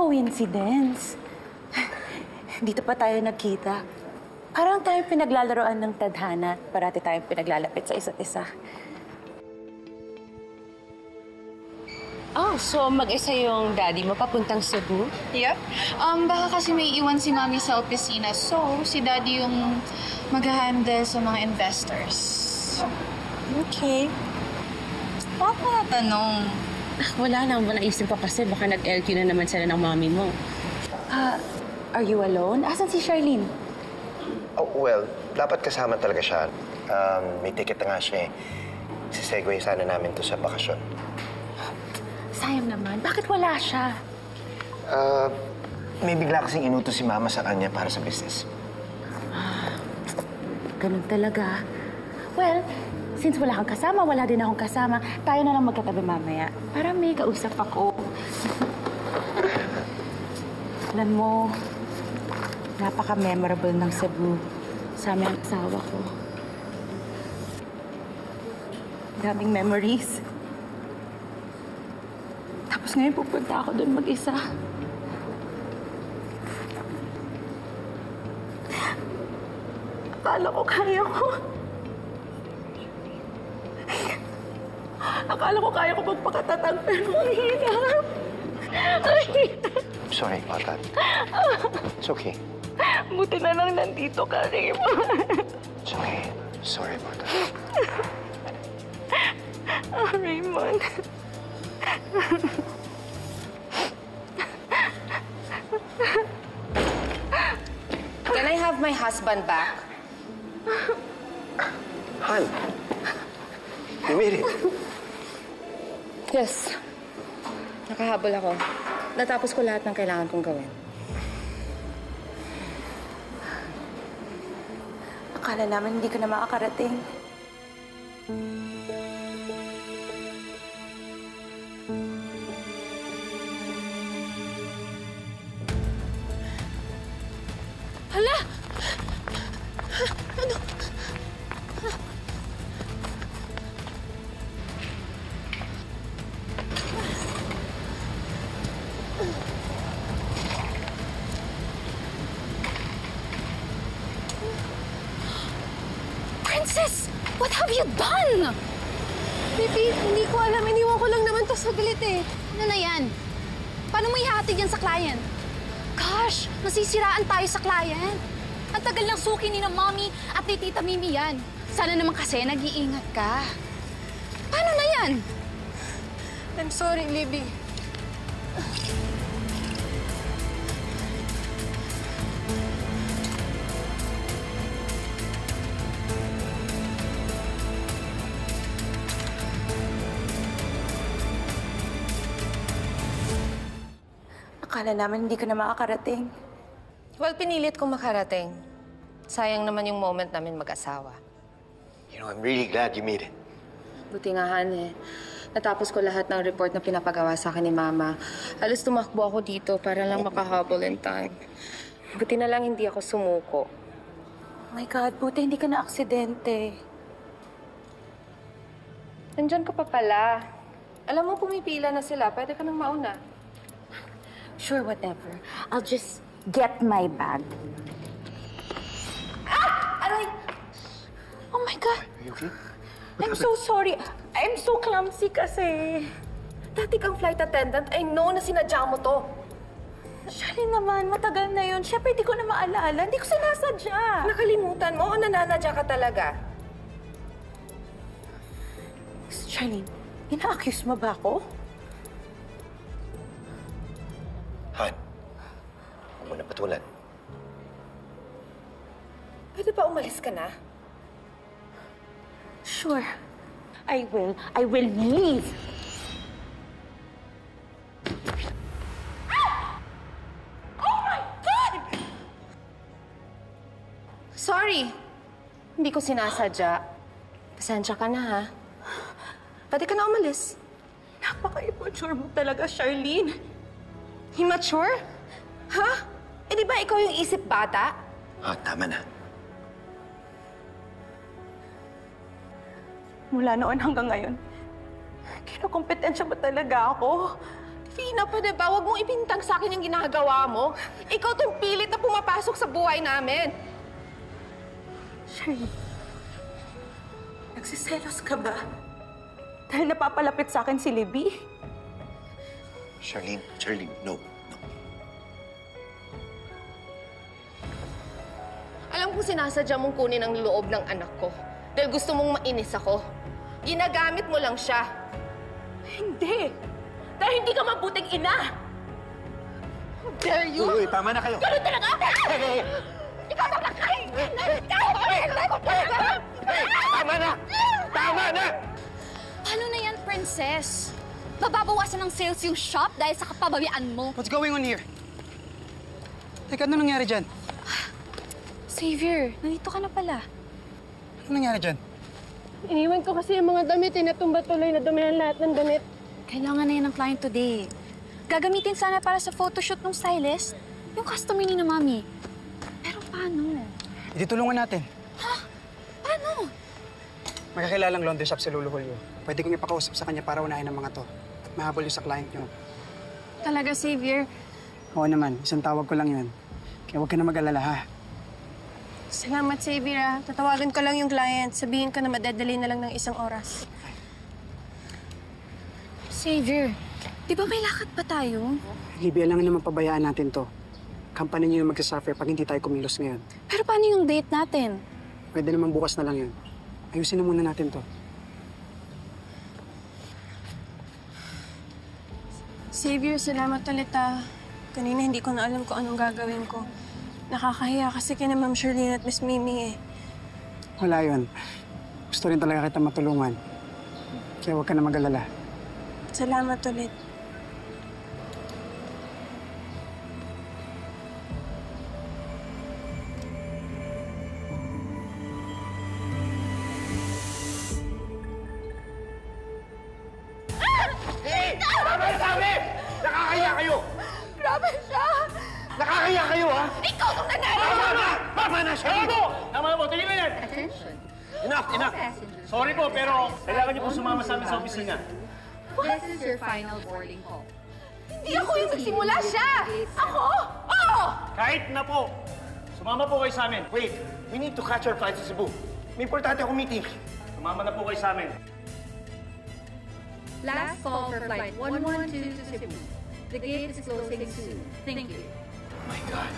coincidence. Dito pa tayo nagkita. Parang tayong pinaglalaroan ng tadhana. Parati tayong pinaglalapit sa isa't isa. Oh, so mag-isa yung daddy mo papuntang Cebu? Yep. Baka kasi may iwan si Mami sa opisina. So, si Daddy yung mag-handle sa mga investors. Okay. Bakit mo natanong? Wala lang. Naisip ko kasi baka nag-LQ na naman sila ng mami mo. Are you alone? Asan si Charlene? Oh, well, dapat kasama talaga siya. May ticket na nga siya eh. Sisegue sana namin to sa bakasyon. Sayang naman. Bakit wala siya? May bigla kasing inutos si Mama sa kanya para sa business. Ganun talaga. Well, since wala kang kasama, wala din akong kasama, tayo na lang magkatabi mamaya. Para may kausap ako. Alam mo, napaka-memorable ng Cebu sa aming asawa ko. Daming memories. Tapos ngayon pupunta ako doon mag-isa. Akala ko kaya ko. Akala ko kaya ko magpakatatag, pero mahirap. I'm sorry about that. It's okay. Buti na lang nandito ka, Raymond. It's okay. Sorry about that. Oh, Raymond. Can I have my husband back? Han, you made it. Yes. Nakahabol ako. Natapos ko lahat ng kailangan kong gawin. Akala namin hindi ka na makakarating. Hala! Ano? Princess! What have you done? Baby, hindi ko alam. Iniwan ko lang naman to saglit eh. Ano na yan? Paano mo ihatid yan sa client? Gosh, masisiraan tayo sa client. Ang tagal ng suki ni na Mommy at ni Tita Mimi yan. Sana naman kasi nag-iingat ka. Paano na yan? I'm sorry, Libby. Akala namin hindi ka na makakarating. Well, pinilit kong makarating. Sayang naman yung moment namin mag-asawa. You know, I'm really glad you made it. Buti nga, Han, eh. Natapos ko lahat ng report na pinapagawa sa akin ni Mama. Halos tumakbo ako dito para lang makahabol in time. Buti na lang hindi ako sumuko. Oh my God, buti hindi ka na aksidente. Nandyan ka pa pala. Alam mo, pumipila na sila. Pwede ka nang mauna. Sure, whatever. I'll just get my bag. Ah! Aray! Oh my God! Are you okay? I'm so sorry. I'm so clumsy kasi. Dati kang flight attendant, I know na sinadya mo to. Shali naman, matagal na yun. Siyempre, di ko na maalala. Hindi ko sinasadya. Nakalimutan mo o nananadya ka talaga? Charlene, ina-accuse mo ba ako? Han, huwag mo na patulan. Pwede ba umalis ka na? Sure. I will. I will leave. Oh my God! Sorry. Hindi ko sinasadya. Pasensya ka na, ha? Pwede ka na umalis. Napaka-immature mo talaga, Charlene. Immature? Ha? Eh di ba ikaw yung isip bata? Ah, tama na. Mula noon hanggang ngayon, kinukumpetensya mo talaga ako. Fina, pwede ba? Huwag mong ipintang sa akin yung ginagawa mo. Ikaw tong pilit na pumapasok sa buhay namin. Charlene, nagsiselos ka ba? Dahil napapalapit sa akin si Libby? Charlene, no. Alam kong sinasadya mong kunin ang loob ng anak ko. Dahil gusto mong mainis ako. Ginagamit mo lang siya. Hindi! Dahil hindi ka mabuting ina! How dare you? Uy, tama na kayo. Ganun talaga! Ikaw talaga! Tama na! Tama na! Paano na yan, princess? Mababawasan ng sales yung shop dahil sa kapabayaan mo. What's going on here? Teka, ano nangyari dyan? Xavier, nandito ka na pala. Ano nangyari dyan? Iniwan ko kasi yung mga damit. Natumba tuloy na dumihan lahat ng damit. Kailangan na yan ng client today. Gagamitin sana para sa photoshoot ng stylist. Yung customer ni na mami. Pero paano? Itutulungan natin. Paano? May kakilalang laundry shop si Lolo Julio. Pwede kong ipakausap sa kanya para unahin ang mga to. At mahabol yung sa client nyo. Talaga, Xavier. Oo naman, isang tawag ko lang yun. Kaya huwag ka na mag-alala, ha? Salamat, Xavier. Tatawagan ko lang yung client. Sabihin ko na madadali na lang ng isang oras. Xavier, di ba may lakad pa tayo? Libby, alangan naman pabayaan natin to. Company niyo yung magsasuffer pag hindi tayo kumilos ngayon. Pero paano yung date natin? Pwede naman bukas na lang yun. Ayusin na muna natin to. Xavier, salamat ulit Kanina hindi ko na alam kung anong gagawin ko. Nakakahiya kasi kina Ma'am Charlene at Miss Mimi Wala yun. Gusto rin talaga kita matulungan. Kaya huwag ka na mag-alala. Salamat ulit. Tama na sabi! Nakakaya kayo! Grabe siya! Nakakaya kayo, ha? Ikaw itong nangyari! Tama na! Tama na, Charlene! Tama na po, tingin na yan! Enough! Sorry po, pero kailangan niyo po sumama sa amin sa opisina. This is your final boarding call. Hindi ako yung nagsimula siya! Ako? Oo! Kahit na po, sumama po kayo sa amin. Wait, we need to catch our flight sa Cebu. May importante akong meeting. Sumama na po kayo sa amin. Last call for flight 112 to Cebu. The gate is closing soon. Thank you. My God.